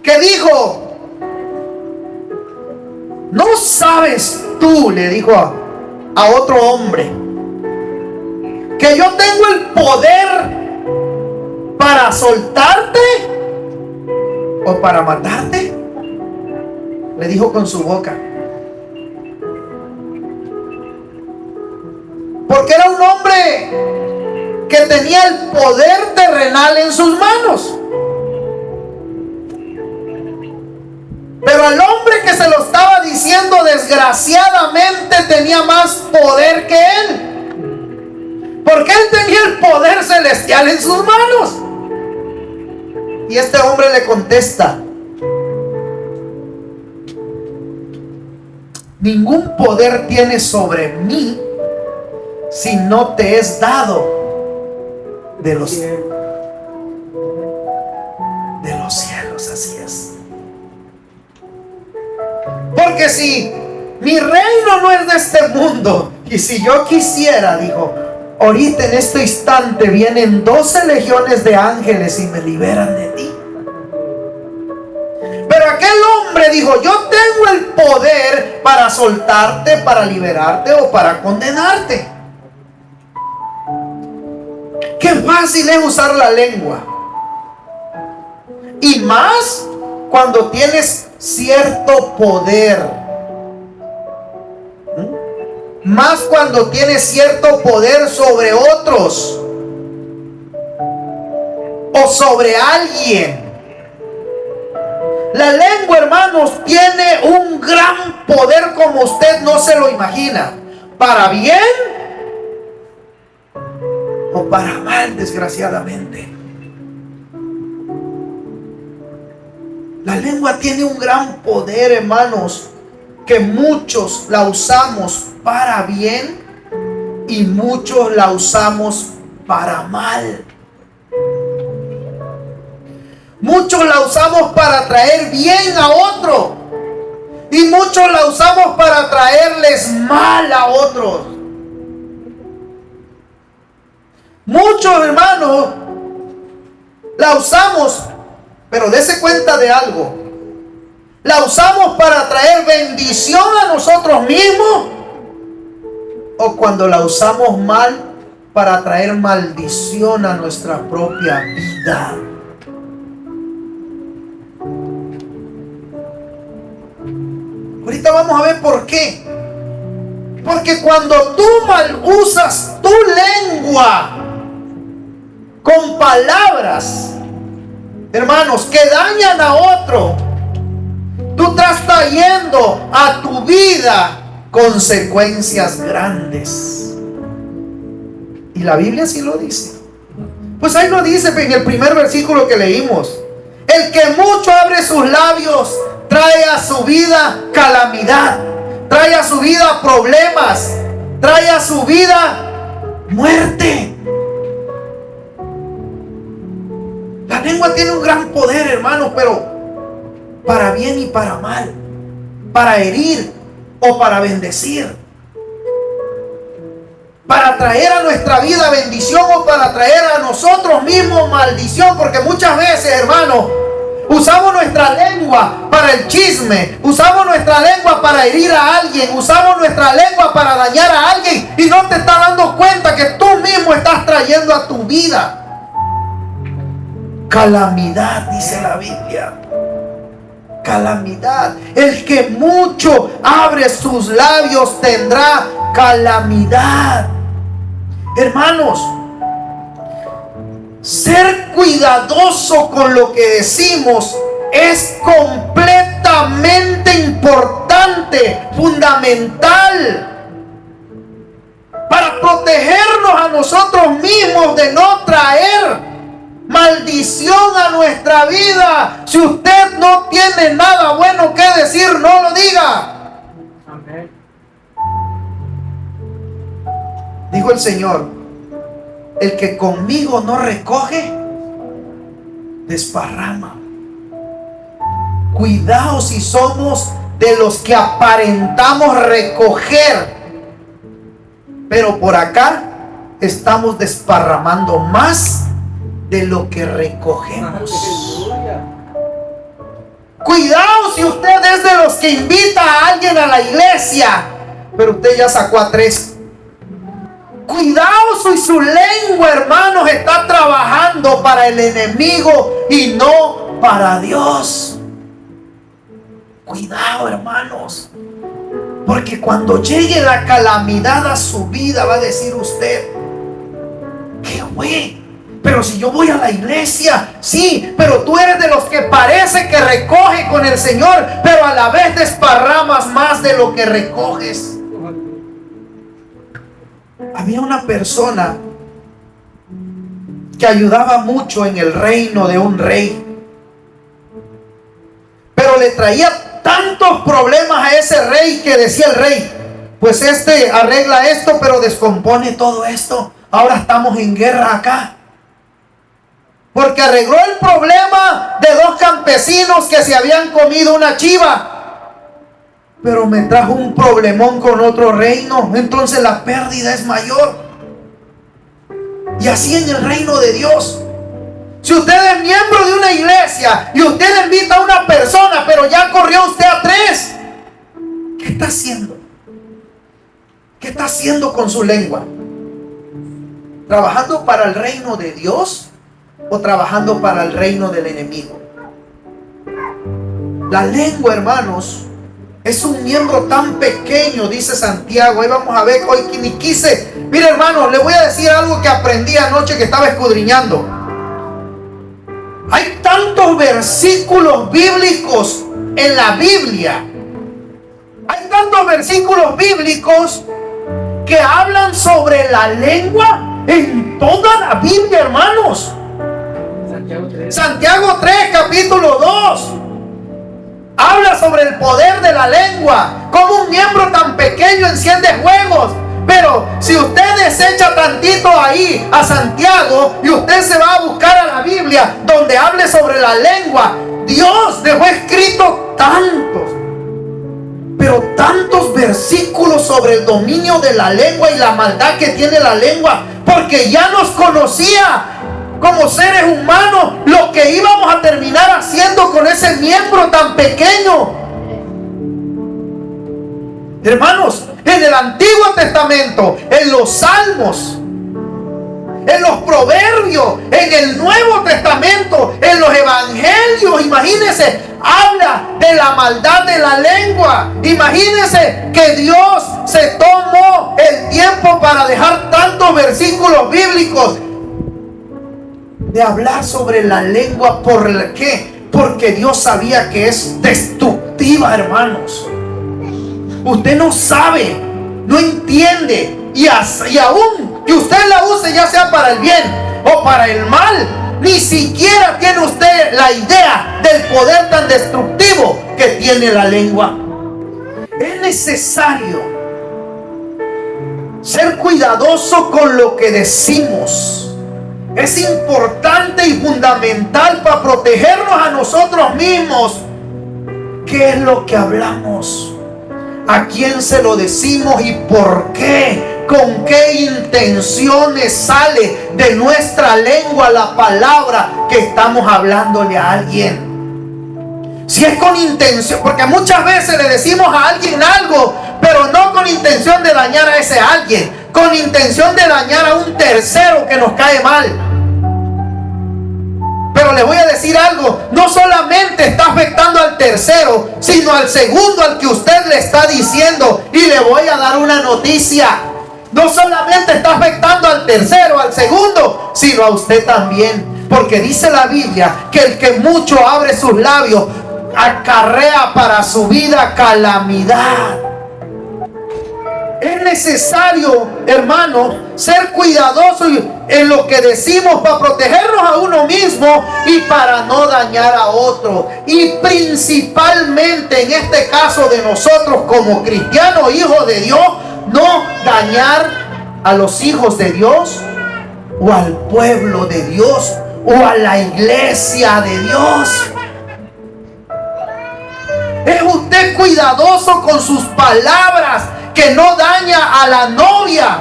que dijo: ¿no sabes tú, le dijo a otro hombre, que yo tengo el poder para soltarte o para matarte? Le dijo con su boca, porque era un hombre que tenía el poder terrenal en sus manos. Pero al hombre que se lo estaba diciendo, desgraciadamente tenía más poder que él, porque él tenía el poder celestial en sus manos. Y este hombre le contesta: ningún poder tienes sobre mí si no te es dado de los cielos. Así es. Porque si mi reino no es de este mundo, y si yo quisiera, dijo, ahorita en este instante vienen 12 legiones de ángeles y me liberan de ti. Pero aquel hombre dijo: yo tengo el poder para soltarte, para liberarte o para condenarte. Qué fácil es usar la lengua. Y más cuando tienes cierto poder. Más cuando tienes cierto poder sobre otros o sobre alguien. La lengua, hermanos, tiene un gran poder como usted no se lo imagina. Para bien o para mal, desgraciadamente. La lengua tiene un gran poder, hermanos, que muchos la usamos para bien y muchos la usamos para mal. Muchos la usamos para traer bien a otro y muchos la usamos para traerles mal a otros. Muchos, hermanos, la usamos, pero dése cuenta de algo: la usamos para traer bendición a nosotros mismos, o cuando la usamos mal, para traer maldición a nuestra propia vida. Ahorita vamos a ver por qué. Porque cuando tú mal usas tu lengua con palabras, hermanos, que dañan a otro, tú estás trayendo a tu vida consecuencias grandes. Y la Biblia sí lo dice. Pues ahí lo dice en el primer versículo que leímos: el que mucho abre sus labios trae a su vida calamidad, trae a su vida problemas, trae a su vida muerte. La lengua tiene un gran poder, hermanos, pero para bien y para mal, para herir o para bendecir, para traer a nuestra vida bendición o para traer a nosotros mismos maldición. Porque muchas veces, hermanos, usamos nuestra lengua para el chisme, usamos nuestra lengua para herir a alguien, usamos nuestra lengua para dañar a alguien, y no te estás dando cuenta que tú mismo estás trayendo a tu vida calamidad, dice la Biblia. Calamidad. El que mucho abre sus labios tendrá calamidad. Hermanos, ser cuidadoso con lo que decimos es completamente importante, fundamental, para protegernos a nosotros mismos de no traer maldición a nuestra vida. Si usted no tiene nada bueno que decir, no lo diga. Amén. Dijo el Señor: el que conmigo no recoge, desparrama. Cuidado si somos de los que aparentamos recoger, pero por acá estamos desparramando más de lo que recogemos. Cuidado si usted es de los que invita a alguien a la iglesia, pero usted ya sacó a 3. Cuidado si su lengua, hermanos, está trabajando para el enemigo y no para Dios. Cuidado, hermanos, porque cuando llegue la calamidad a su vida va a decir usted: ¿qué fue? Pero si yo voy a la iglesia, sí, pero tú eres de los que parece que recoge con el Señor, pero a la vez desparramas más de lo que recoges. Había una persona que ayudaba mucho en el reino de un rey, pero le traía tantos problemas a ese rey que decía el rey: pues este arregla esto, pero descompone todo esto. Ahora estamos en guerra acá. Porque arregló el problema de 2 campesinos que se habían comido una chiva, pero me trajo un problemón con otro reino. Entonces la pérdida es mayor. Y así en el reino de Dios. Si usted es miembro de una iglesia y usted invita a una persona, pero ya corrió usted a 3, ¿qué está haciendo? ¿Qué está haciendo con su lengua? ¿Trabajando para el reino de Dios o trabajando para el reino del enemigo? La lengua, hermanos, es un miembro tan pequeño, dice Santiago. Ahí vamos a ver, hoy ni quise. Mire, hermanos, le voy a decir algo que aprendí anoche que estaba escudriñando. Hay tantos versículos bíblicos en la Biblia. Hay tantos versículos bíblicos que hablan sobre la lengua en toda la Biblia, hermanos. Santiago 3, capítulo 2, habla sobre el poder de la lengua. Como un miembro tan pequeño enciende fuegos. Pero si usted desecha tantito ahí a Santiago y usted se va a buscar a la Biblia donde hable sobre la lengua, Dios dejó escrito tantos versículos sobre el dominio de la lengua y la maldad que tiene la lengua, porque ya nos conocía como seres humanos lo que íbamos a terminar haciendo con ese miembro tan pequeño. Hermanos, en el Antiguo Testamento, en los Salmos, en los Proverbios, en el Nuevo Testamento, en los Evangelios, imagínense, habla de la maldad de la lengua. Imagínense que Dios se tomó el tiempo para dejar tantos versículos bíblicos de hablar sobre la lengua. ¿Por qué? Porque Dios sabía que es destructiva, hermanos. Usted no sabe, no entiende, y aún que usted la use, ya sea para el bien o para el mal, ni siquiera tiene usted la idea del poder tan destructivo que tiene la lengua. Es necesario ser cuidadoso con lo que decimos. Es importante y fundamental para protegernos a nosotros mismos. ¿Qué es lo que hablamos? ¿A quién se lo decimos y por qué? ¿Con qué intenciones sale de nuestra lengua la palabra que estamos hablándole a alguien? Si es con intención, porque muchas veces le decimos a alguien algo, pero no con intención de dañar a ese alguien, con intención de dañar a un tercero que nos cae mal. Pero les voy a decir algo, no solamente está afectando al tercero, sino al segundo al que usted le está diciendo. Y le voy a dar una noticia: no solamente está afectando al tercero, al segundo, sino a usted también. Porque dice la Biblia que el que mucho abre sus labios acarrea para su vida calamidad. Es necesario, hermano, ser cuidadoso en lo que decimos para protegernos a uno mismo y para no dañar a otro. Y principalmente en este caso de nosotros como cristianos, hijos de Dios, no dañar a los hijos de Dios o al pueblo de Dios o a la iglesia de Dios. Es usted cuidadoso con sus palabras, que no daña a la novia,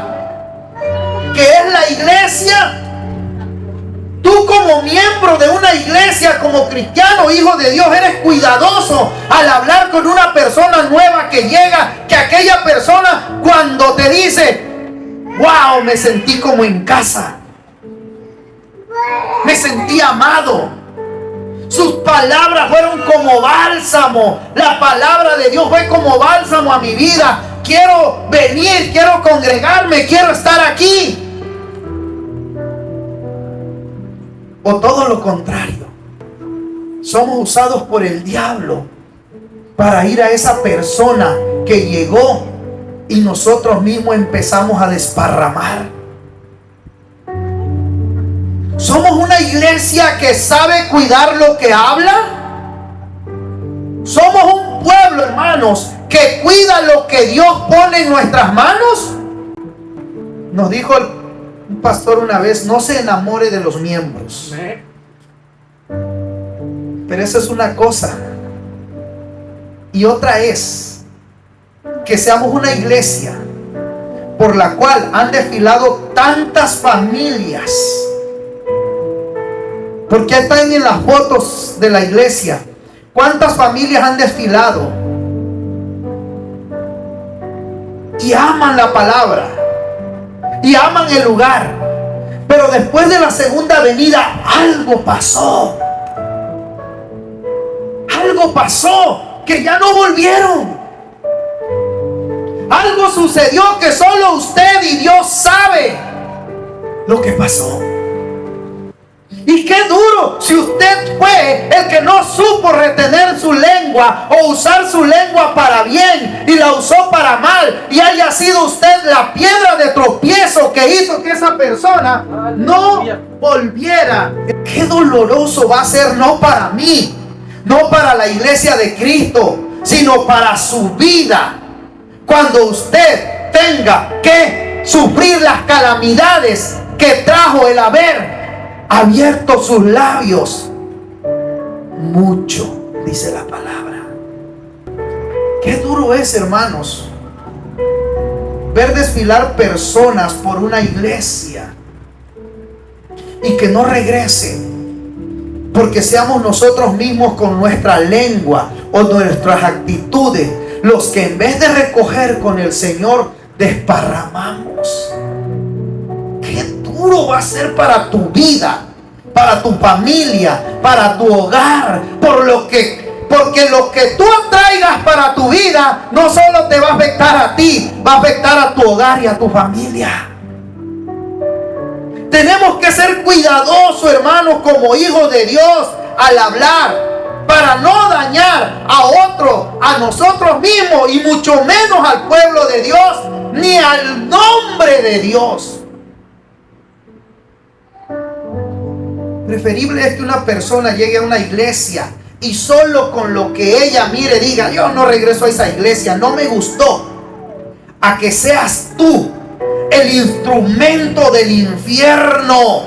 que es la iglesia. Tú como miembro miembro de una iglesia, como cristiano, hijo de Dios, eres cuidadoso al hablar con una persona nueva que llega, que aquella persona cuando te dice, wow, me sentí como en casa, me sentí amado, sus palabras fueron como bálsamo, la palabra de Dios fue como bálsamo a mi vida, quiero venir, quiero congregarme, quiero estar aquí. O todo lo contrario, somos usados por el diablo para ir a esa persona que llegó y nosotros mismos empezamos a desparramar. ¿Somos una iglesia que sabe cuidar lo que habla? ¿Somos un pueblo, hermanos, que cuida lo que Dios pone en nuestras manos? Nos dijo un pastor una vez, no se enamore de los miembros. Pero eso es una cosa. Y otra es que seamos una iglesia por la cual han desfilado tantas familias. Porque están en las fotos de la iglesia. ¿Cuántas familias han desfilado? Y aman la palabra. Y aman el lugar. Pero después de la segunda venida, algo pasó. Algo pasó que ya no volvieron. Algo sucedió que solo usted y Dios sabe lo que pasó. Y qué duro si usted fue el que no supo retener su lengua o usar su lengua para bien y la usó para mal, y haya sido usted la piedra de tropiezo que hizo que esa persona no volviera. Qué doloroso va a ser, no para mí, no para la iglesia de Cristo, sino para su vida, cuando usted tenga que sufrir las calamidades que trajo el haber abierto sus labios mucho, dice la palabra. Qué duro es, hermanos, ver desfilar personas por una iglesia y que no regresen, porque seamos nosotros mismos con nuestra lengua o nuestras actitudes los que en vez de recoger con el Señor desparramamos. Qué duro va a ser para tu vida, para tu familia, para tu hogar, porque lo que tú atraigas para tu vida no solo te va a afectar a ti, va a afectar a tu hogar y a tu familia. Tenemos que ser cuidadosos, hermanos, como hijos de Dios al hablar, para no dañar a otro, a nosotros mismos, y mucho menos al pueblo de Dios, ni al nombre de Dios. Preferible es que una persona llegue a una iglesia y solo con lo que ella mire diga, yo no regreso a esa iglesia, no me gustó, a que seas tú el instrumento del infierno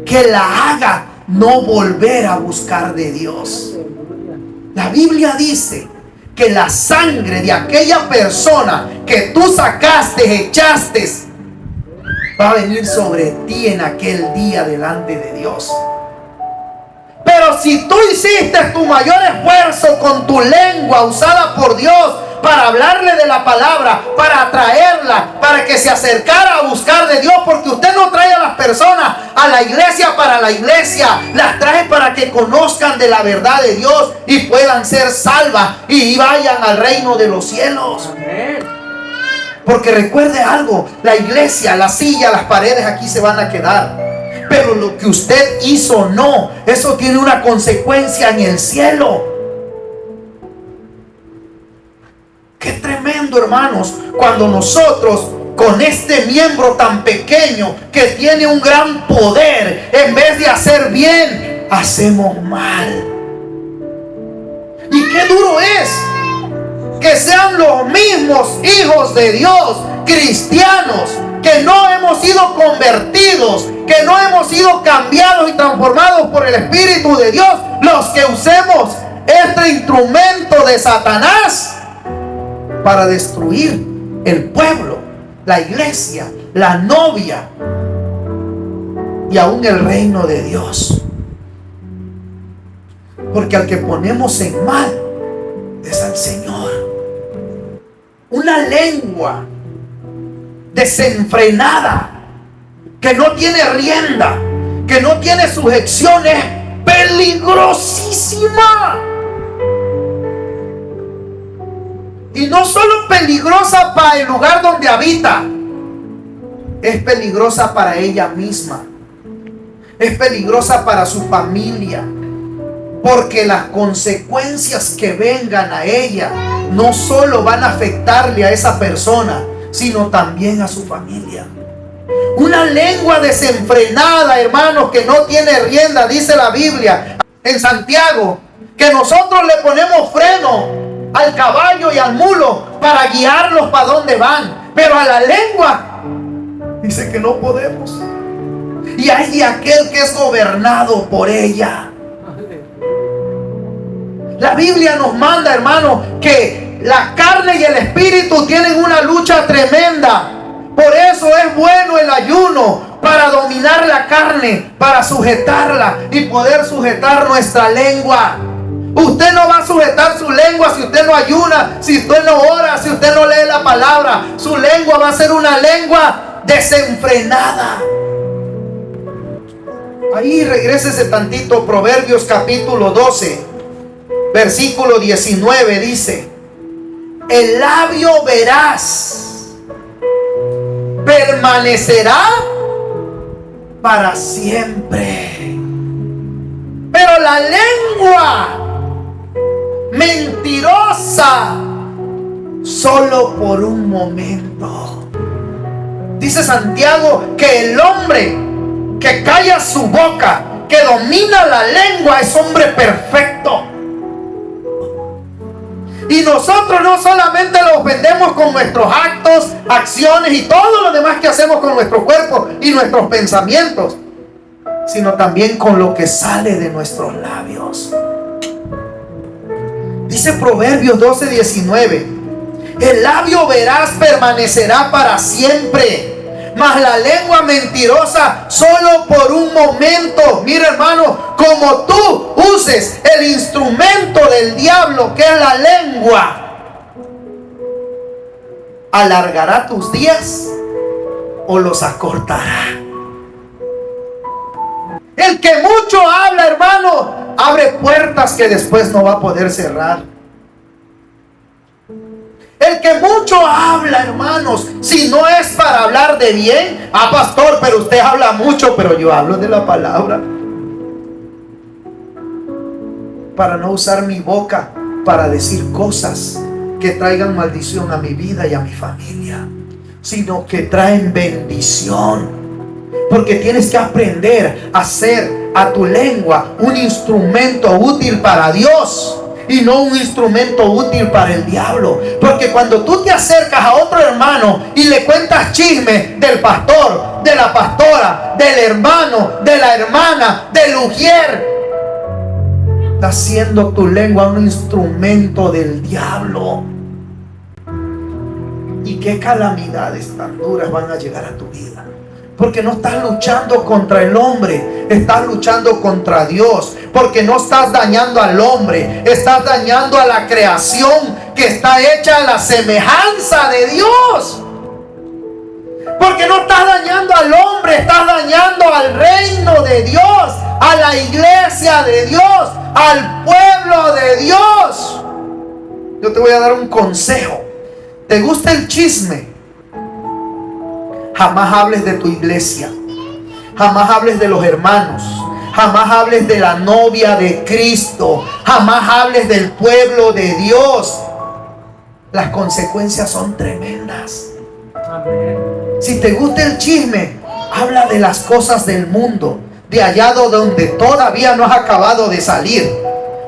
que la haga no volver a buscar de Dios. La Biblia dice que la sangre de aquella persona que tú sacaste, echaste, va a venir sobre ti en aquel día delante de Dios. Pero si tú hiciste tu mayor esfuerzo con tu lengua usada por Dios para hablarle de la palabra, para atraerla, para que se acercara a buscar de Dios, porque usted no trae a las personas a la iglesia para la iglesia, las trae para que conozcan de la verdad de Dios y puedan ser salvas y vayan al reino de los cielos. Amén. Porque recuerde algo, la iglesia, la silla, las paredes aquí se van a quedar. Pero lo que usted hizo no, eso tiene una consecuencia en el cielo. Qué tremendo, hermanos, cuando nosotros con este miembro tan pequeño que tiene un gran poder, en vez de hacer bien, hacemos mal. Y qué duro es que sean los mismos hijos de Dios, cristianos, que no hemos sido convertidos, que no hemos sido cambiados y transformados por el Espíritu de Dios, los que usemos este instrumento de Satanás para destruir el pueblo, la iglesia, la novia y aún el reino de Dios. Porque al que ponemos en mal es al Señor. Una lengua desenfrenada, que no tiene rienda, que no tiene sujeción, es peligrosísima. Y no solo peligrosa para el lugar donde habita, es peligrosa para ella misma, es peligrosa para su familia, porque las consecuencias que vengan a ella no solo van a afectarle a esa persona, sino también a su familia. Una lengua desenfrenada, hermanos, que no tiene rienda, dice la Biblia en Santiago, que nosotros le ponemos freno al caballo y al mulo para guiarlos para donde van, pero a la lengua dice que no podemos. Y hay de aquel que es gobernado por ella. La Biblia nos manda, hermanos, que la carne y el espíritu tienen una lucha tremenda. Por eso es bueno el ayuno, para dominar la carne, para sujetarla y poder sujetar nuestra lengua. Usted no va a sujetar su lengua si usted no ayuna, si usted no ora, si usted no lee la palabra. Su lengua va a ser una lengua desenfrenada. Ahí regrésese tantito, Proverbios capítulo 12, versículo 19 dice: el labio veraz permanecerá para siempre, pero la lengua mentirosa solo por un momento. Dice Santiago que el hombre que calla su boca, que domina la lengua, es hombre perfecto. Y nosotros no solamente lo ofendemos con nuestros actos, acciones y todo lo demás que hacemos con nuestro cuerpo y nuestros pensamientos, sino también con lo que sale de nuestros labios. Dice Proverbios 12:19: el labio veraz permanecerá para siempre, mas la lengua mentirosa solo por un momento. Mira, hermano, como tú uses el instrumento del diablo, que es la lengua, alargará tus días o los acortará. El que mucho habla, hermano, abre puertas que después no va a poder cerrar. El que mucho habla, hermanos, si no es para hablar de bien, pastor, pero usted habla mucho, pero yo hablo de la palabra, para no usar mi boca para decir cosas que traigan maldición a mi vida y a mi familia, sino que traen bendición. Porque tienes que aprender a hacer a tu lengua un instrumento útil para Dios y no un instrumento útil para el diablo. Porque cuando tú te acercas a otro hermano y le cuentas chisme del pastor, de la pastora, del hermano, de la hermana, del ujier, estás haciendo tu lengua un instrumento del diablo. ¿Y qué calamidades tan duras van a llegar a tu vida? Porque no estás luchando contra el hombre, estás luchando contra Dios. Porque no estás dañando al hombre, estás dañando a la creación que está hecha a la semejanza de Dios. Porque no estás dañando al hombre, estás dañando al reino de Dios, a la iglesia de Dios, al pueblo de Dios. Yo te voy a dar un consejo. ¿Te gusta el chisme? Jamás hables de tu iglesia, jamás hables de los hermanos, jamás hables de la novia de Cristo, jamás hables del pueblo de Dios. Las consecuencias son tremendas. Si te gusta el chisme, habla de las cosas del mundo, de allá donde todavía no has acabado de salir.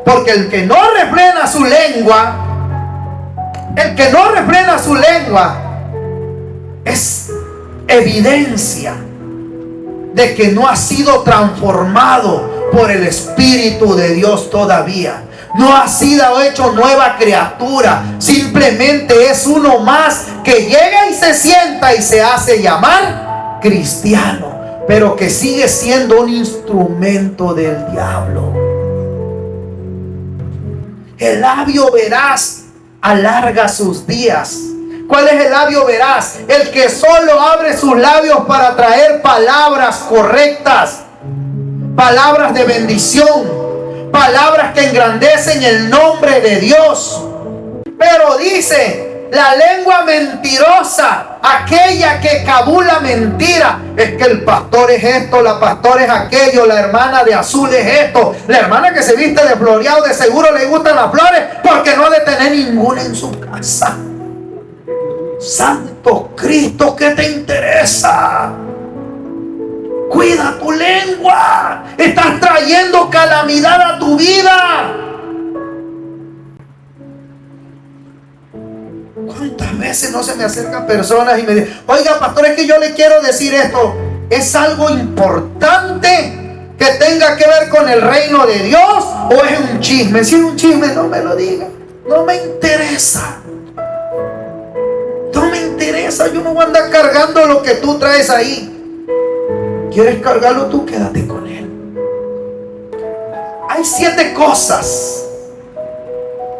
Porque el que no refrena su lengua, es evidencia de que no ha sido transformado por el Espíritu de Dios todavía. No ha sido hecho nueva criatura. Simplemente es uno más que llega y se sienta y se hace llamar cristiano, pero que sigue siendo un instrumento del diablo. El labio veraz alarga sus días. ¿Cuál es el labio veraz? El que solo abre sus labios para traer palabras correctas, palabras de bendición, palabras que engrandecen el nombre de Dios. Pero dice, la lengua mentirosa, aquella que cabula mentira, es que el pastor es esto, la pastora es aquello, la hermana de azul es esto, la hermana que se viste de floreado de seguro le gustan las flores porque no ha de tener ninguna en su casa. Santo Cristo, ¿qué te interesa? Cuida tu lengua. Estás trayendo calamidad a tu vida. ¿Cuántas veces no se me acercan personas y me dicen, oiga, pastor, es que yo le quiero decir esto? ¿Es algo importante que tenga que ver con el reino de Dios o es un chisme? Si es un chisme, no me lo diga. No me interesa. No me interesa. Yo no voy a andar cargando lo que tú traes ahí. ¿Quieres cargarlo tú? Quédate con él. Hay 7 cosas.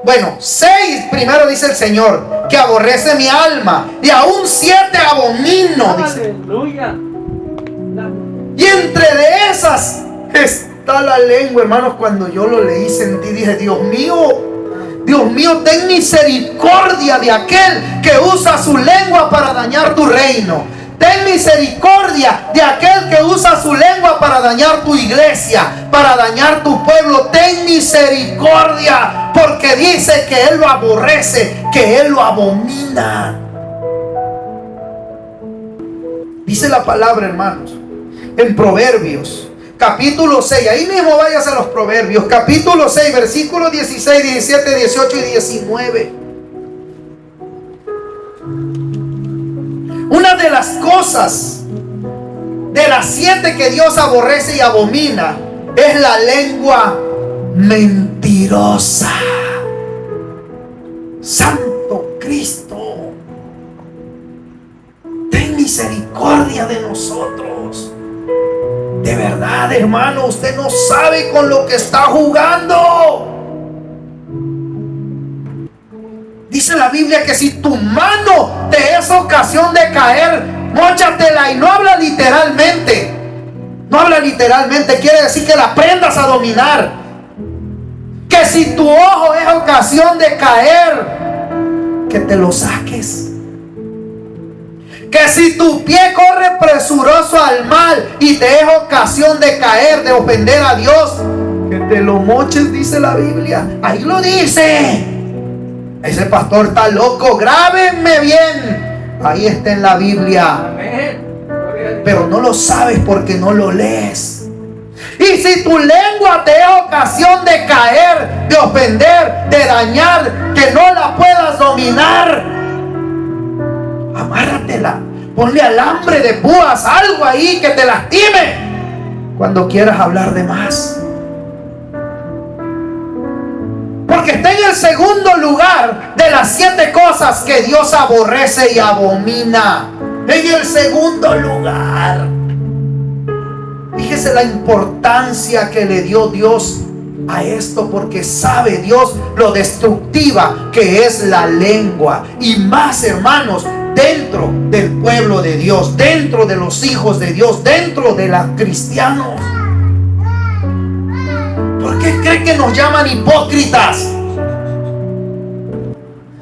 Bueno, 6 primero dice el Señor, que aborrece mi alma. Y aún 7 abomino, dice. Aleluya. Y entre de esas está la lengua, hermanos. Cuando yo lo leí, sentí, dije, Dios mío, ten misericordia de aquel que usa su lengua para dañar tu reino. Ten misericordia de aquel que usa su lengua para dañar tu iglesia, para dañar tu pueblo. Ten misericordia, porque dice que Él lo aborrece, que Él lo abomina. Dice la palabra, hermanos, en Proverbios, capítulo 6, ahí mismo váyase a los Proverbios, capítulo 6, versículos 16, 17, 18 y 19. Una de las cosas, de las 7 que Dios aborrece y abomina, es la lengua mentirosa. Santo Cristo, ten misericordia de nosotros. De verdad, hermano, usted no sabe con lo que está jugando. Dice la Biblia que si tu mano te es ocasión de caer, móchatela. Y no habla literalmente. No habla literalmente. Quiere decir que la aprendas a dominar. Que si tu ojo es ocasión de caer, que te lo saques. Que si tu pie corre presuroso al mal y te es ocasión de caer, de ofender a Dios, que te lo moches, dice la Biblia. Ahí lo dice. Ese pastor está loco, grábenme bien. Ahí está en la Biblia. Pero no lo sabes porque no lo lees. Y si tu lengua te es ocasión de caer, de ofender, de dañar, que no la puedas dominar, amárratela. Ponle alambre de púas, algo ahí que te lastime cuando quieras hablar de más. Porque está en el segundo lugar de las 7 cosas que Dios aborrece y abomina. En el segundo lugar. Fíjese la importancia que le dio Dios a esto, porque sabe Dios lo destructiva que es la lengua. Y más, hermanos, dentro del pueblo de Dios, dentro de los hijos de Dios, dentro de los cristianos. ¿Por qué creen que nos llaman hipócritas?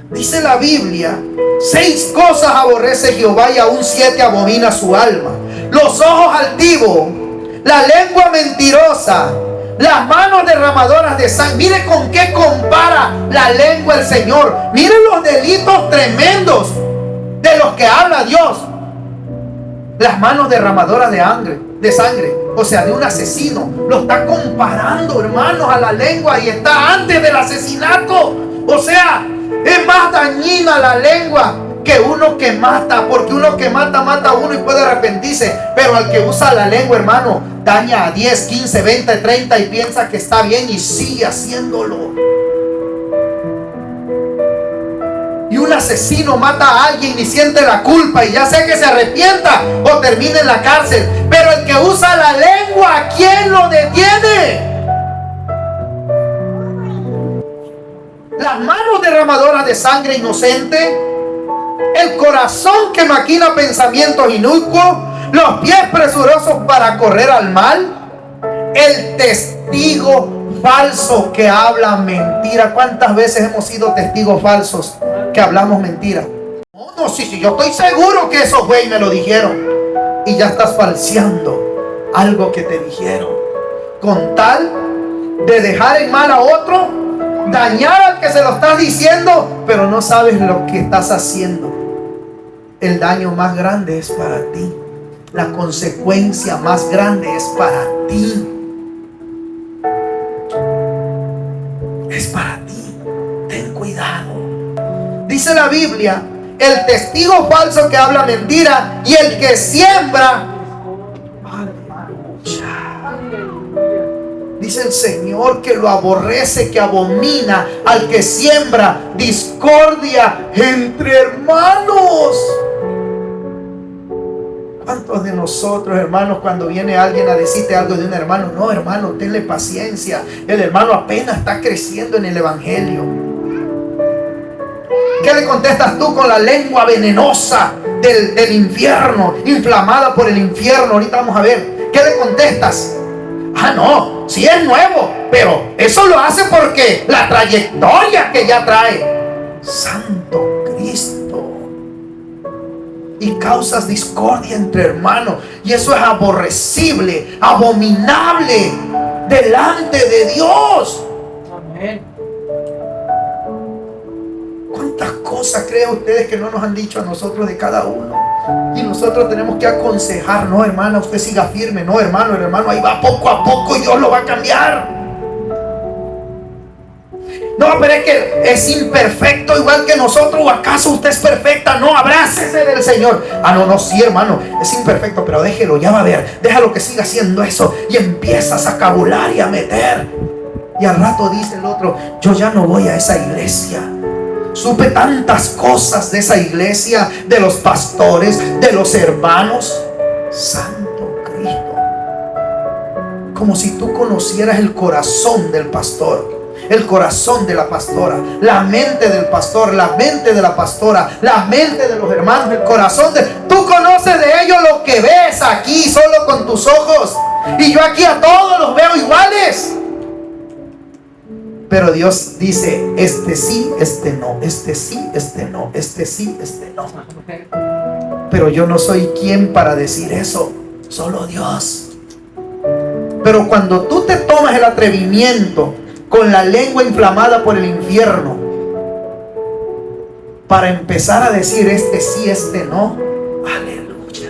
Dice la Biblia, 6 cosas aborrece Jehová y aún 7 abomina su alma: los ojos altivos, la lengua mentirosa, las manos derramadoras de sangre. Mire con qué compara la lengua el Señor. Mire los delitos tremendos de los que habla Dios. Las manos derramadoras de sangre, o sea, de un asesino. Lo está comparando, hermanos, a la lengua, y está antes del asesinato. O sea, es más dañina la lengua que uno que mata, porque uno que mata a uno y puede arrepentirse, pero al que usa la lengua, hermano, daña a 10, 15, 20, 30 y piensa que está bien y sigue haciéndolo. Y un asesino mata a alguien y siente la culpa y ya sea que se arrepienta o termine en la cárcel, pero el que usa la lengua, ¿quién lo detiene? derramadora de sangre inocente, el corazón que maquina pensamientos inicuos, los pies presurosos para correr al mal, el testigo falso que habla mentira. ¿Cuántas veces hemos sido testigos falsos que hablamos mentira? No, sí, yo estoy seguro que eso fue y me lo dijeron. Y ya estás falseando algo que te dijeron, con tal de dejar en mal a otro, dañar al que se lo estás diciendo, pero no sabes lo que estás haciendo. El daño más grande es para ti. La consecuencia más grande es para ti. Es para ti. Ten cuidado. Dice la Biblia, el testigo falso que habla mentira y el que siembra. Dice el Señor que lo aborrece, que abomina al que siembra discordia entre hermanos. ¿Cuántos de nosotros, hermanos, cuando viene alguien a decirte algo de un hermano? No, hermano, tenle paciencia. El hermano apenas está creciendo en el evangelio. ¿Qué le contestas tú con la lengua venenosa del infierno, inflamada por el infierno? Ahorita vamos a ver. ¿Qué le contestas? Ah, no, sí es nuevo, pero eso lo hace porque la trayectoria que ya trae. Santo Cristo. Y causas discordia entre hermanos. Y eso es aborrecible, abominable delante de Dios. Amén. ¿Cuántas cosas creen ustedes que no nos han dicho a nosotros de cada uno? Y nosotros tenemos que aconsejar. No, hermana, usted siga firme. No, hermano, el hermano ahí va poco a poco y Dios lo va a cambiar. No, pero es que es imperfecto igual que nosotros. ¿O acaso usted es perfecta? No, abrácese del Señor. Ah, no, sí, hermano, es imperfecto, pero déjelo, ya va a ver. Déjalo que siga haciendo eso. Y empiezas a cabular y a meter. Y al rato dice el otro, yo ya no voy a esa iglesia. Supe tantas cosas de esa iglesia, de los pastores, de los hermanos. Santo Cristo. Como si tú conocieras el corazón del pastor, el corazón de la pastora, la mente del pastor, la mente de la pastora, la mente de los hermanos, el corazón de... Tú conoces de ellos lo que ves aquí solo con tus ojos. Y yo aquí a todos los veo iguales. Pero Dios dice, este sí, este no, este sí, este no, este sí, este no. Pero yo no soy quien para decir eso, solo Dios. Pero cuando tú te tomas el atrevimiento con la lengua inflamada por el infierno para empezar a decir este sí, este no, aleluya.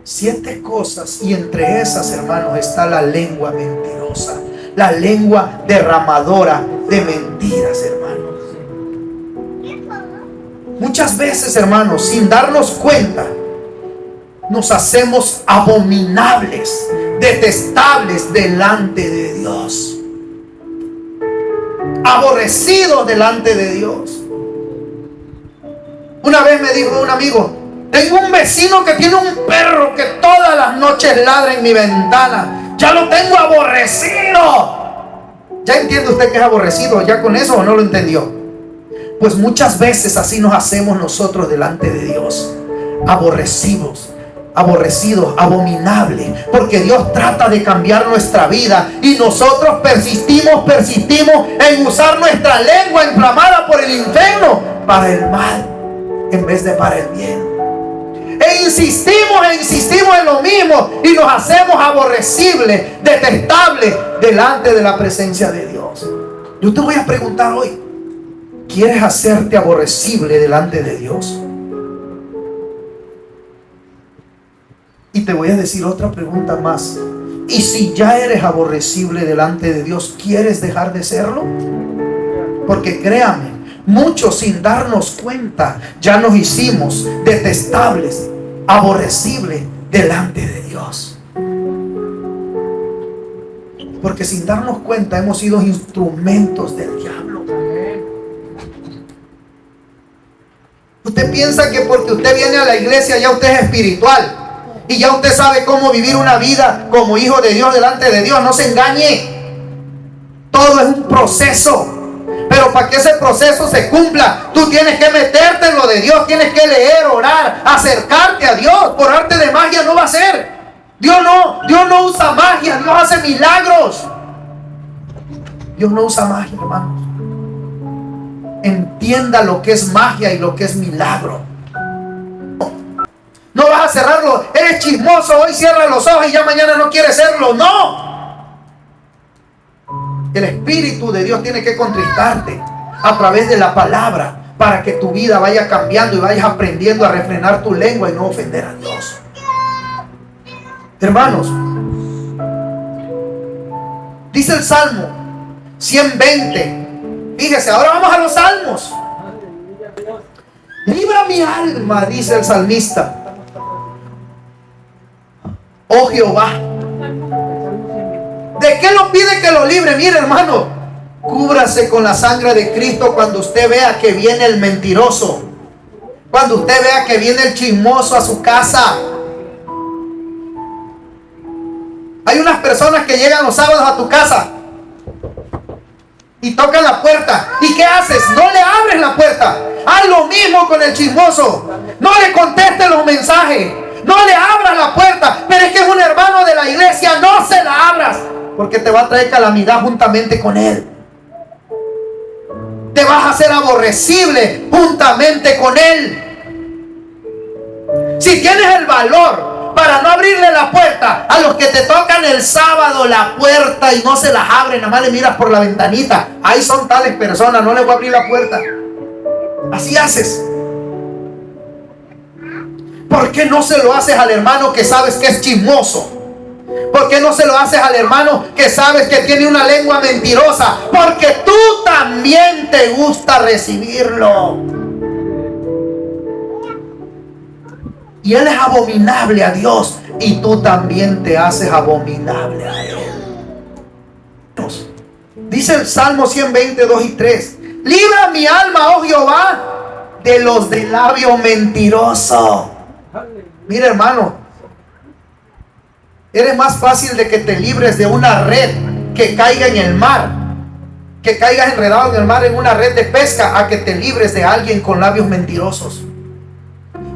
7 cosas, y entre esas, hermanos, está la lengua mentirosa. La lengua derramadora de mentiras, hermanos. Muchas veces, hermanos, sin darnos cuenta, nos hacemos abominables, detestables delante de Dios, aborrecidos delante de Dios. Una vez me dijo un amigo, tengo un vecino que tiene un perro que todas las noches ladra en mi ventana. Ya lo tengo aborrecido. ¿Ya entiende usted que es aborrecido? ¿Ya con eso o no lo entendió? Pues muchas veces así nos hacemos nosotros delante de Dios. Aborrecidos, abominables. Porque Dios trata de cambiar nuestra vida. Y nosotros persistimos en usar nuestra lengua inflamada por el infierno para el mal en vez de para el bien. E insistimos en lo mismo y nos hacemos aborrecibles, detestables delante de la presencia de Dios. Yo te voy a preguntar hoy, ¿quieres hacerte aborrecible delante de Dios? Y te voy a decir otra pregunta más. ¿Y si ya eres aborrecible delante de Dios, quieres dejar de serlo? Porque créame, muchos sin darnos cuenta ya nos hicimos detestables, aborrecibles delante de Dios. Porque sin darnos cuenta hemos sido instrumentos del diablo. Usted piensa que porque usted viene a la iglesia ya usted es espiritual y ya usted sabe cómo vivir una vida como hijo de Dios delante de Dios. No se engañe. Todo es un proceso. Pero para que ese proceso se cumpla, tú tienes que meterte en lo de Dios, tienes que leer, orar, acercarte a Dios. Por arte de magia no va a ser. Dios no usa magia, Dios hace milagros. Dios no usa magia, hermanos. Entienda lo que es magia y lo que es milagro. No vas a cerrarlo. Eres chismoso, hoy cierra los ojos y ya mañana no quieres serlo. No. El Espíritu de Dios tiene que contristarte a través de la palabra para que tu vida vaya cambiando y vayas aprendiendo a refrenar tu lengua y no ofender a Dios. Hermanos, dice el Salmo 120. Fíjese, ahora vamos a los salmos. Libra mi alma, dice el salmista. Oh Jehová, ¿de qué lo pide que lo libre? Mire, hermano, cúbrase con la sangre de Cristo cuando usted vea que viene el mentiroso, cuando usted vea que viene el chismoso a su casa. Hay unas personas que llegan los sábados a tu casa y tocan la puerta. ¿Y qué haces? No le abres la puerta. Haz lo mismo con el chismoso. No le contestes los mensajes. No le abras la puerta. Pero es que es un hermano de la iglesia. No se la abras, porque te va a traer calamidad juntamente con él. Te vas a hacer aborrecible juntamente con él. Si tienes el valor para no abrirle la puerta a los que te tocan el sábado la puerta y no se las abren, nada más le miras por la ventanita, ahí son tales personas, no les voy a abrir la puerta. Así haces. ¿Por qué no se lo haces al hermano que sabes que es chismoso? ¿Por qué no se lo haces al hermano que sabes que tiene una lengua mentirosa? Porque tú también te gusta recibirlo. Y él es abominable a Dios, y tú también te haces abominable a él. Dice el Salmo 120, 2 y 3. Libra mi alma, oh Jehová, de los de labio mentiroso. Mira, hermano, eres más fácil de que te libres de una red que caiga en el mar, que caigas enredado en el mar en una red de pesca, a que te libres de alguien con labios mentirosos.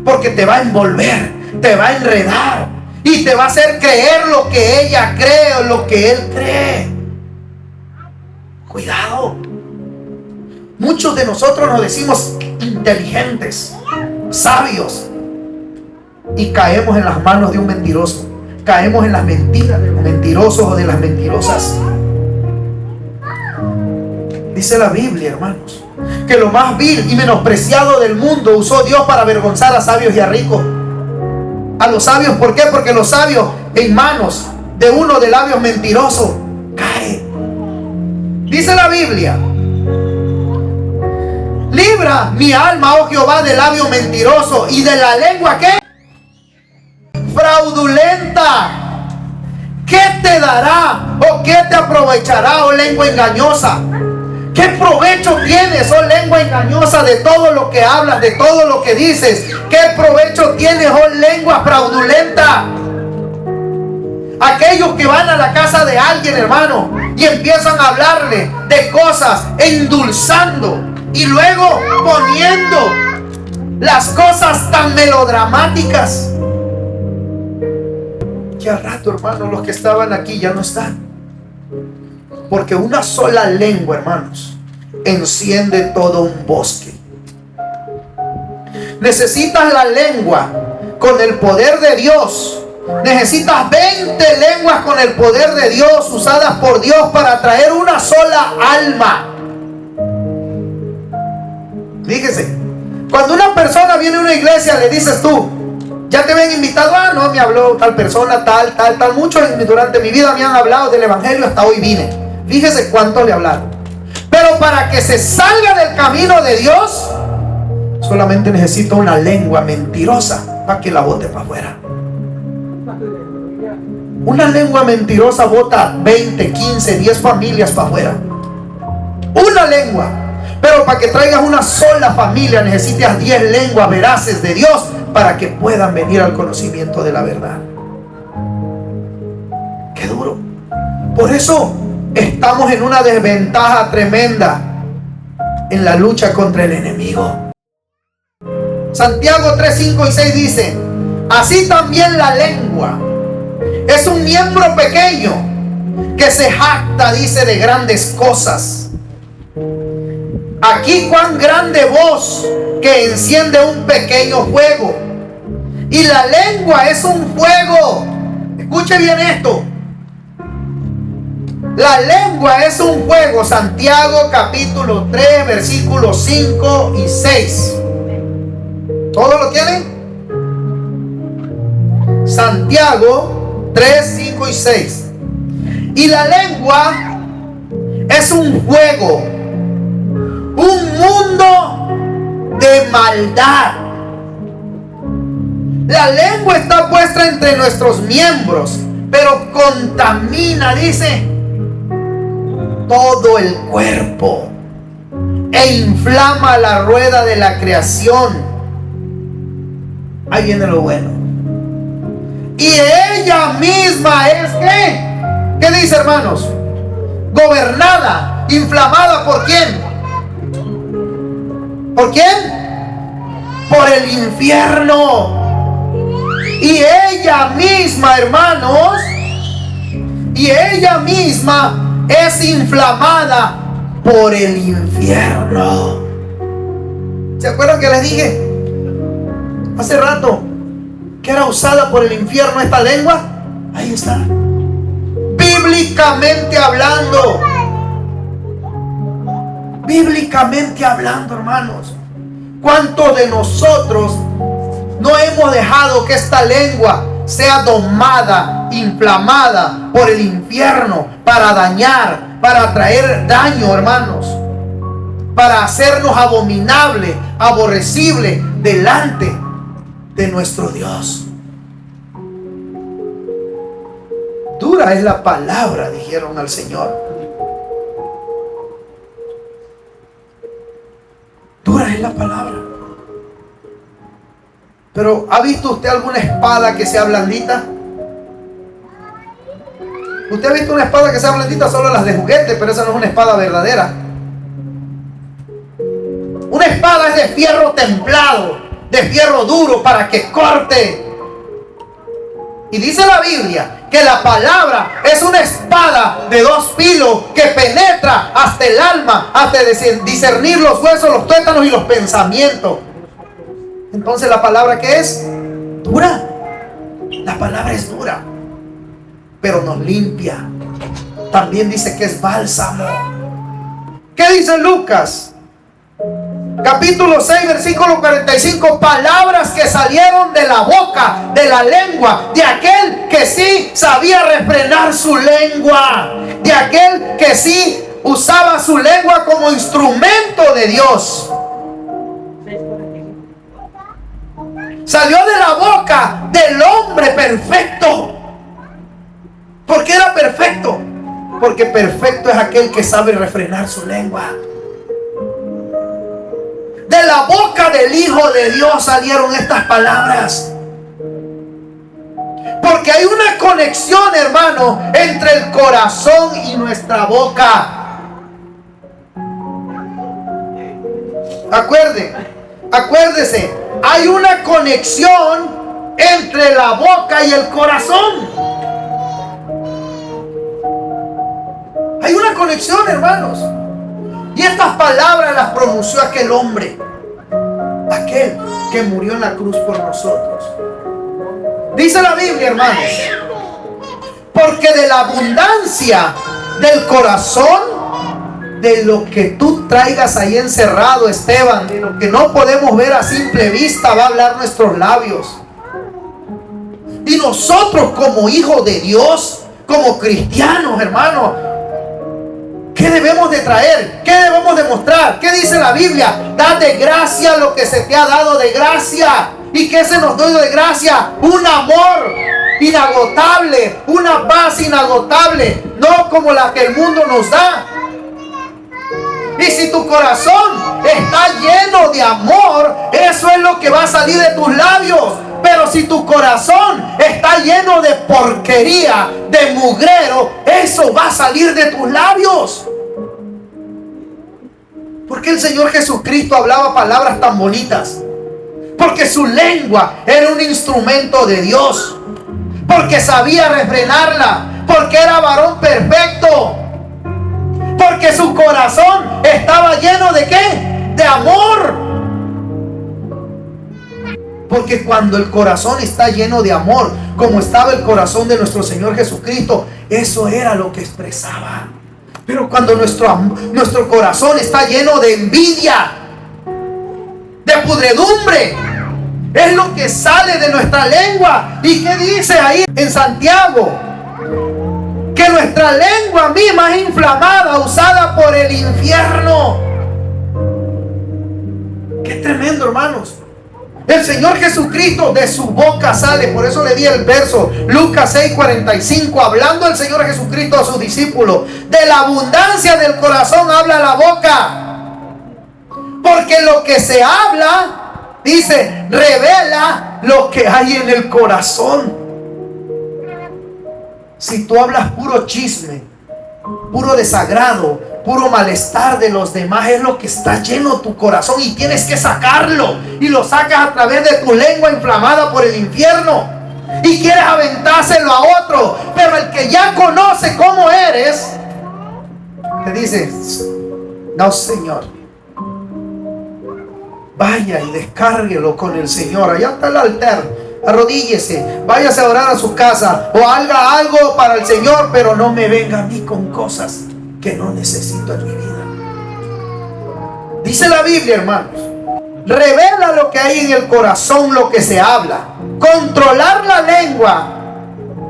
Porque te va a envolver, te va a enredar y te va a hacer creer lo que ella cree o lo que él cree. Cuidado. Muchos de nosotros nos decimos inteligentes, sabios, y caemos en las manos de un mentiroso. Caemos en las mentiras de los mentirosos o de las mentirosas. Dice la Biblia, hermanos, que lo más vil y menospreciado del mundo usó Dios para avergonzar a sabios y a ricos. A los sabios, ¿por qué? Porque los sabios en manos de uno de labios mentirosos cae. Dice la Biblia: libra mi alma, oh Jehová, del labio mentiroso y de la lengua ¿qué? Fraudulenta. ¿Qué te dará o qué te aprovechará, oh lengua engañosa? ¿Qué provecho tienes, oh lengua engañosa, de todo lo que hablas, de todo lo que dices? ¿Qué provecho tienes, oh lengua fraudulenta? Aquellos que van a la casa de alguien, hermano, y empiezan a hablarle de cosas, endulzando y luego poniendo las cosas tan melodramáticas que al rato, hermano, los que estaban aquí ya no están. Porque una sola lengua, hermanos, enciende todo un bosque. Necesitas la lengua con el poder de Dios. Necesitas 20 lenguas con el poder de Dios, usadas por Dios para traer una sola alma. Fíjese, cuando una persona viene a una iglesia, le dices tú: ¿ya te habían invitado? Ah, no, me habló tal persona, tal. Muchos durante mi vida me han hablado del evangelio, hasta hoy vine. Fíjese cuánto le hablaron. Pero para que se salga del camino de Dios, solamente necesita una lengua mentirosa para que la bote para afuera. Una lengua mentirosa bota 20, 15, 10 familias para afuera. Una lengua. Pero para que traigas una sola familia necesitas 10 lenguas veraces de Dios para que puedan venir al conocimiento de la verdad. Qué duro. Por eso estamos en una desventaja tremenda. en la lucha contra el enemigo. Santiago 3, 5 y 6 dice: así también la lengua es un miembro pequeño que se jacta, dice, de grandes cosas. Aquí cuán grande voz que enciende un pequeño fuego. Y la lengua es un fuego. Escuche bien esto. La lengua es un fuego. Santiago capítulo 3, versículos 5 y 6. ¿Todo lo tienen? Santiago 3, 5 y 6. Y la lengua es un fuego, un mundo de maldad. La lengua está puesta entre nuestros miembros, pero contamina, dice, todo el cuerpo e inflama la rueda de la creación. Ahí viene lo bueno. Y ella misma es ¿qué dice, hermanos? Gobernada, inflamada, ¿por quién? ¿Por quién? Por el infierno. Y ella misma, hermanos, y ella misma es inflamada por el infierno. ¿Se acuerdan que les dije hace rato que era usada por el infierno esta lengua? Ahí está. Bíblicamente hablando. Bíblicamente hablando, hermanos. ¿Cuántos de nosotros no hemos dejado que esta lengua sea domada, inflamada por el infierno para dañar, para traer daño, hermanos? Para hacernos abominable, aborrecible delante de nuestro Dios. Dura es la palabra, dijeron al Señor. Dura es la palabra. Pero ¿ha visto usted alguna espada que sea blandita? ¿Usted ha visto una espada que sea blandita? Solo las de juguete, pero esa no es una espada verdadera. Una espada es de fierro templado, de fierro duro, para que corte. Y dice la Biblia que la palabra es una espada de dos filos que penetra hasta el alma, hasta discernir los huesos, los tuétanos y los pensamientos. Entonces, ¿la palabra qué es? Dura. La palabra es dura, pero nos limpia. También dice que es bálsamo. ¿Qué dice Lucas? Capítulo 6, versículo 45. Palabras que salieron de la boca, de la lengua, de aquel que sí sabía refrenar su lengua, de aquel que sí usaba su lengua como instrumento de Dios. Salió de la boca del hombre perfecto. ¿Por qué era perfecto? Porque perfecto es aquel que sabe refrenar su lengua. De la boca del Hijo de Dios salieron estas palabras. Porque hay una conexión, hermano, entre el corazón y nuestra boca. Acuérdese, hay una conexión entre la boca y el corazón. Hay una conexión, hermanos. Y estas palabras las pronunció aquel hombre, aquel que murió en la cruz por nosotros. Dice la Biblia, hermanos, porque de la abundancia del corazón, de lo que tú traigas ahí encerrado, Esteban, de lo que no podemos ver a simple vista, va a hablar nuestros labios. Y nosotros como hijos de Dios, como cristianos, hermanos, ¿qué debemos de traer? ¿Qué debemos de mostrar? ¿Qué dice la Biblia? Da de gracia lo que se te ha dado de gracia. ¿Y qué se nos dio de gracia? Un amor inagotable, una paz inagotable, no como la que el mundo nos da. Y si tu corazón está lleno de amor, eso es lo que va a salir de tus labios. Pero si tu corazón está lleno de porquería, de mugrero, eso va a salir de tus labios. ¿Por qué el Señor Jesucristo hablaba palabras tan bonitas? Porque su lengua era un instrumento de Dios. Porque sabía refrenarla. Porque era varón perfecto. Porque su corazón estaba lleno ¿de qué? De amor. Porque cuando el corazón está lleno de amor, como estaba el corazón de nuestro Señor Jesucristo, eso era lo que expresaba. Pero cuando nuestro corazón está lleno de envidia, de pudredumbre, es lo que sale de nuestra lengua. ¿Y qué dice ahí en Santiago? Que nuestra lengua misma es inflamada, usada por el infierno. Qué tremendo, hermanos. El Señor Jesucristo, de su boca sale, por eso le di el verso, Lucas 6:45, hablando el Señor Jesucristo a sus discípulos, de la abundancia del corazón habla la boca. Porque lo que se habla, dice, revela lo que hay en el corazón. Si tú hablas puro chisme, puro desagrado, puro malestar de los demás, es lo que está lleno tu corazón y tienes que sacarlo. Y lo sacas a través de tu lengua inflamada por el infierno. Y quieres aventárselo a otro. Pero el que ya conoce cómo eres, te dice, no, Señor, vaya y descárguelo con el Señor. Allá está el altar. Arrodíllese, váyase a orar a su casa o haga algo para el Señor, pero no me venga a mí con cosas que no necesito en mi vida. Dice la Biblia, hermanos, revela lo que hay en el corazón, lo que se habla. Controlar la lengua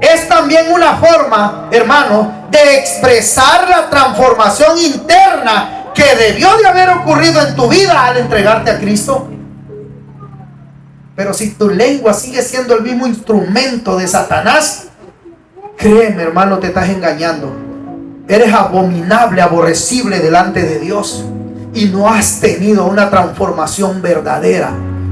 es también una forma, hermano, de expresar la transformación interna que debió de haber ocurrido en tu vida al entregarte a Cristo. Pero si tu lengua sigue siendo el mismo instrumento de Satanás, créeme, hermano, te estás engañando. Eres abominable, aborrecible delante de Dios. Y no has tenido una transformación verdadera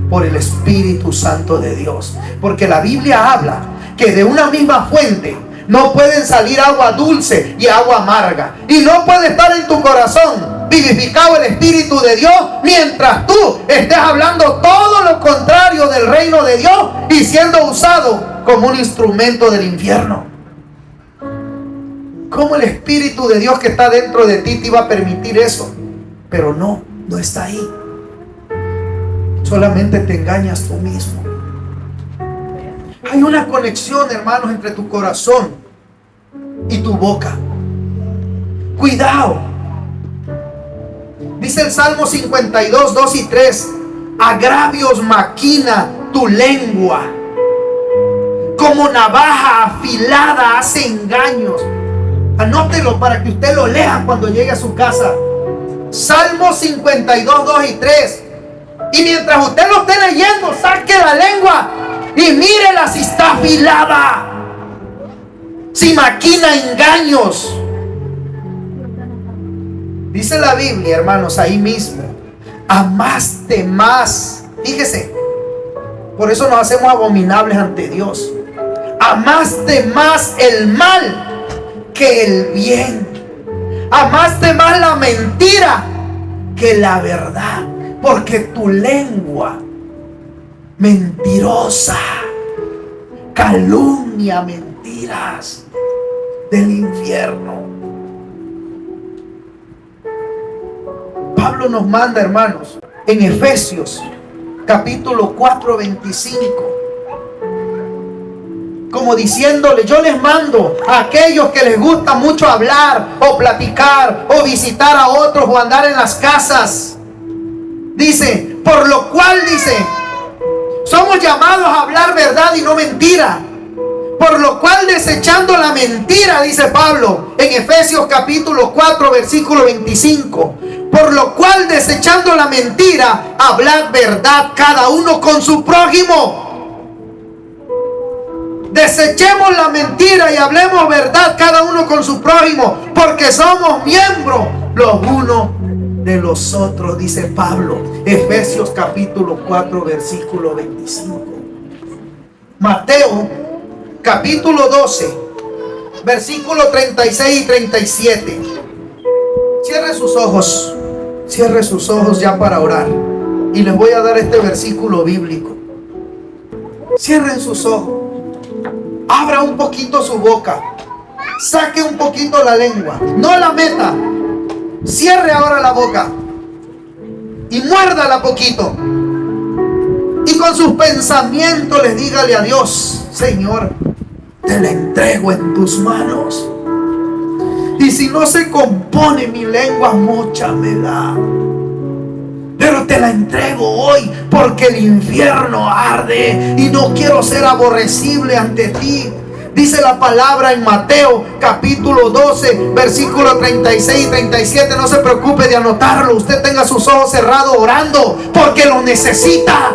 por el Espíritu Santo de Dios. Porque la Biblia habla que de una misma fuente no pueden salir agua dulce y agua amarga. Y no puede estar en tu corazón vivificado el Espíritu de Dios mientras tú estés hablando todo lo contrario del reino de Dios y siendo usado como un instrumento del infierno. ¿Cómo el Espíritu de Dios que está dentro de ti te iba a permitir eso? Pero no está ahí. Solamente te engañas tú mismo. Hay una conexión, hermanos, entre tu corazón y tu boca. Cuidado. Dice el Salmo 52, 2 y 3. Agravios maquina tu lengua. Como navaja afilada hace engaños. Anótelo para que usted lo lea cuando llegue a su casa. Salmo 52, 2 y 3. Y mientras usted lo esté leyendo, saque la lengua y mírela si está afilada, si maquina engaños. Dice la Biblia, hermanos, ahí mismo, amaste más. Fíjese, por eso nos hacemos abominables ante Dios. Amaste más el mal que el bien. Amaste más la mentira que la verdad. Porque tu lengua mentirosa calumnia mentiras del infierno. Pablo nos manda, hermanos, en Efesios capítulo 4, 25, como diciéndole: yo les mando a aquellos que les gusta mucho hablar o platicar o visitar a otros o andar en las casas. Dice, por lo cual, dice, somos llamados a hablar verdad y no mentira. Por lo cual, desechando la mentira, dice Pablo en Efesios capítulo 4, versículo 25. Por lo cual, desechando la mentira, hablad verdad cada uno con su prójimo. Desechemos la mentira y hablemos verdad cada uno con su prójimo, porque somos miembros los unos de los otros, dice Pablo. Efesios capítulo 4, versículo 25. Mateo capítulo 12, versículo 36 y 37. Cierre sus ojos. Cierre sus ojos ya para orar. Y les voy a dar este versículo bíblico. Cierren sus ojos. Abra un poquito su boca. Saque un poquito la lengua. No la meta. Cierre ahora la boca. Y muérdala poquito. Y con sus pensamientos les dígale a Dios: Señor, te la entrego en tus manos. Y si no se compone mi lengua, móchamela. Pero te la entrego hoy, porque el infierno arde y no quiero ser aborrecible ante ti. Dice la palabra en Mateo capítulo 12, versículo 36 y 37. No se preocupe de anotarlo. Usted tenga sus ojos cerrados orando, porque lo necesita.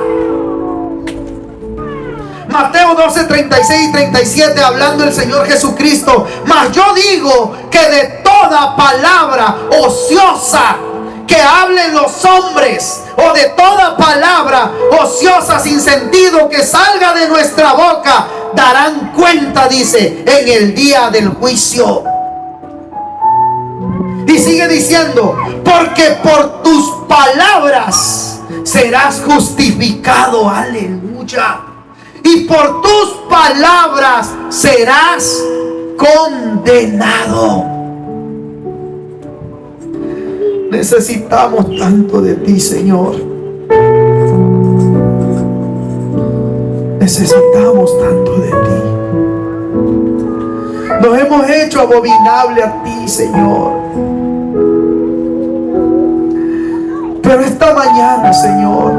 Mateo 12, 36 y 37, hablando el Señor Jesucristo: mas yo digo que de toda palabra ociosa que hablen los hombres, o de toda palabra ociosa sin sentido que salga de nuestra boca, darán cuenta, dice, en el día del juicio. Y sigue diciendo: porque por tus palabras serás justificado. Aleluya. Y por tus palabras serás condenado. Necesitamos tanto de ti, Señor. Necesitamos tanto de ti. Nos hemos hecho abominable a ti, Señor. Pero esta mañana, Señor,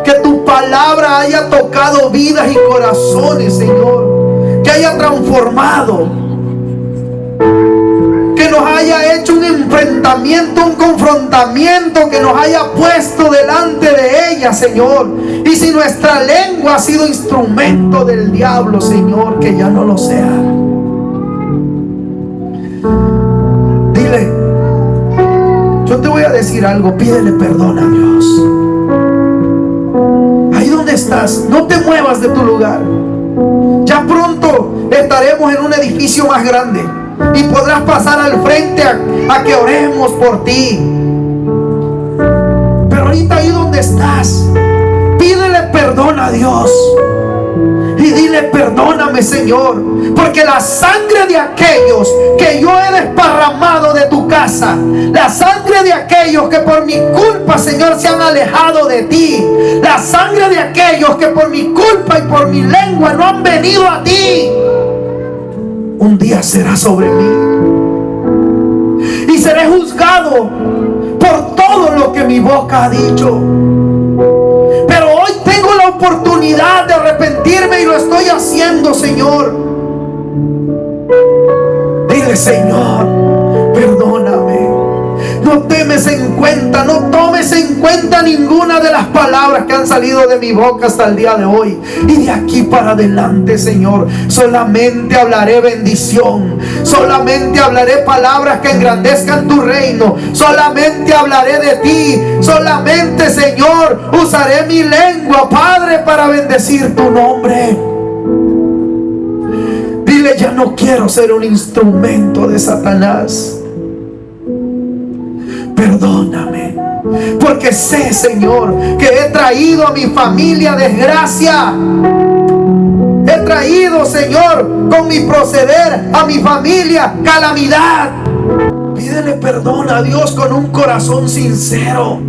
que tu palabra haya tocado vidas y corazones, Señor. Que haya transformado. Que nos haya hecho un enfrentamiento, un confrontamiento, que nos haya puesto delante de ella, Señor. Y si nuestra lengua ha sido instrumento del diablo, Señor, que ya no lo sea. Dile: yo te voy a decir algo, pídele perdón a Dios. Ahí donde estás, no te muevas de tu lugar. Ya pronto estaremos en un edificio más grande y podrás pasar al frente a que oremos por ti. Pero ahorita ahí donde estás, pídele perdón a Dios y dile: perdóname, Señor, porque la sangre de aquellos que yo he desparramado de tu casa, la sangre de aquellos que por mi culpa, Señor, se han alejado de ti, la sangre de aquellos que por mi culpa y por mi lengua no han venido a ti, un día será sobre mí y seré juzgado por todo lo que mi boca ha dicho. Pero hoy tengo la oportunidad de arrepentirme y lo estoy haciendo, Señor. Dile: Señor, perdóname. No tomes en cuenta ninguna de las palabras que han salido de mi boca hasta el día de hoy. Y de aquí para adelante, Señor, solamente hablaré bendición. Solamente hablaré palabras que engrandezcan tu reino. Solamente hablaré de ti. Solamente, Señor, usaré mi lengua, Padre, para bendecir tu nombre. Dile: ya no quiero ser un instrumento de Satanás. Perdóname, porque sé, Señor, que he traído a mi familia desgracia. He traído, Señor, con mi proceder a mi familia calamidad. Pídele perdón a Dios con un corazón sincero,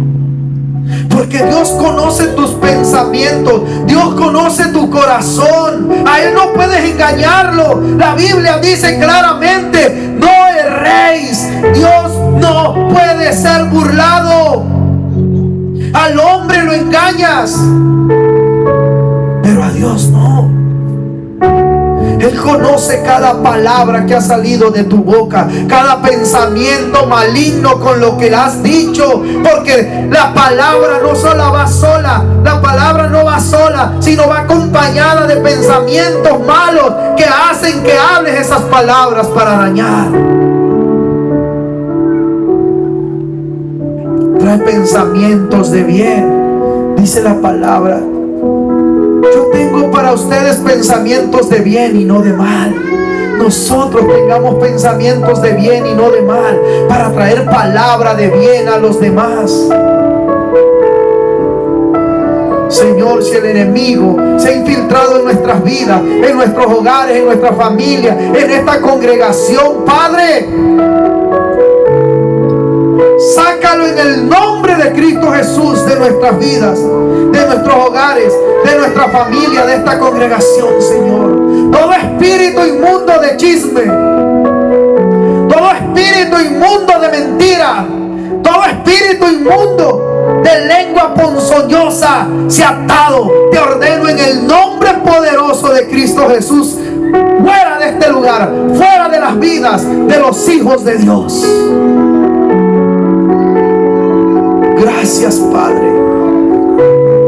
porque Dios conoce tus pensamientos. Dios conoce tu corazón. A Él no puedes engañarlo. La Biblia dice claramente: no erréis. Dios no puede ser burlado. Al hombre lo engañas, pero a Dios no. Él conoce cada palabra que ha salido de tu boca, cada pensamiento maligno con lo que le has dicho, porque la palabra no solo va sola, la palabra no va sola, sino va acompañada de pensamientos malos que hacen que hables esas palabras para dañar. Trae pensamientos de bien, dice la palabra. Yo tengo para ustedes pensamientos de bien y no de mal, nosotros tengamos pensamientos de bien y no de mal, para traer palabra de bien a los demás. Señor, si el enemigo se ha infiltrado en nuestras vidas, en nuestros hogares, en nuestra familia, en esta congregación, Padre, sácalo en el nombre de Cristo Jesús de nuestras vidas, de nuestros hogares, de nuestra familia, de esta congregación, Señor. Todo espíritu inmundo de chisme, todo espíritu inmundo de mentira, todo espíritu inmundo de lengua ponzoñosa se ha atado. Te ordeno en el nombre poderoso de Cristo Jesús, fuera de este lugar, fuera de las vidas de los hijos de Dios. Gracias, Padre.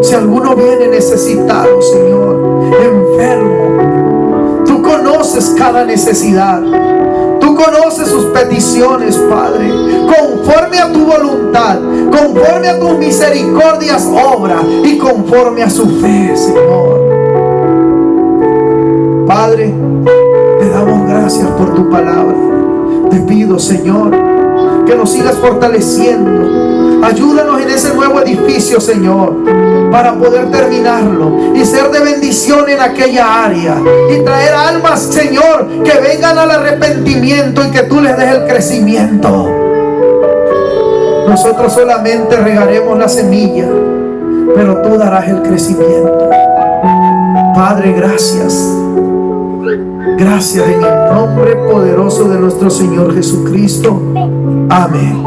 Si alguno viene necesitado, Señor, enfermo, tú conoces cada necesidad. Tú conoces sus peticiones, Padre. Conforme a tu voluntad, conforme a tus misericordias, obra, y conforme a su fe, Señor. Padre, te damos gracias por tu palabra. Te pido, Señor, que nos sigas fortaleciendo. Ayúdanos en ese nuevo edificio, Señor, para poder terminarlo y ser de bendición en aquella área, y traer almas, Señor, que vengan al arrepentimiento y que tú les des el crecimiento. Nosotros solamente regaremos la semilla, pero tú darás el crecimiento. Padre, gracias. Gracias en el nombre poderoso de nuestro Señor Jesucristo. Amén.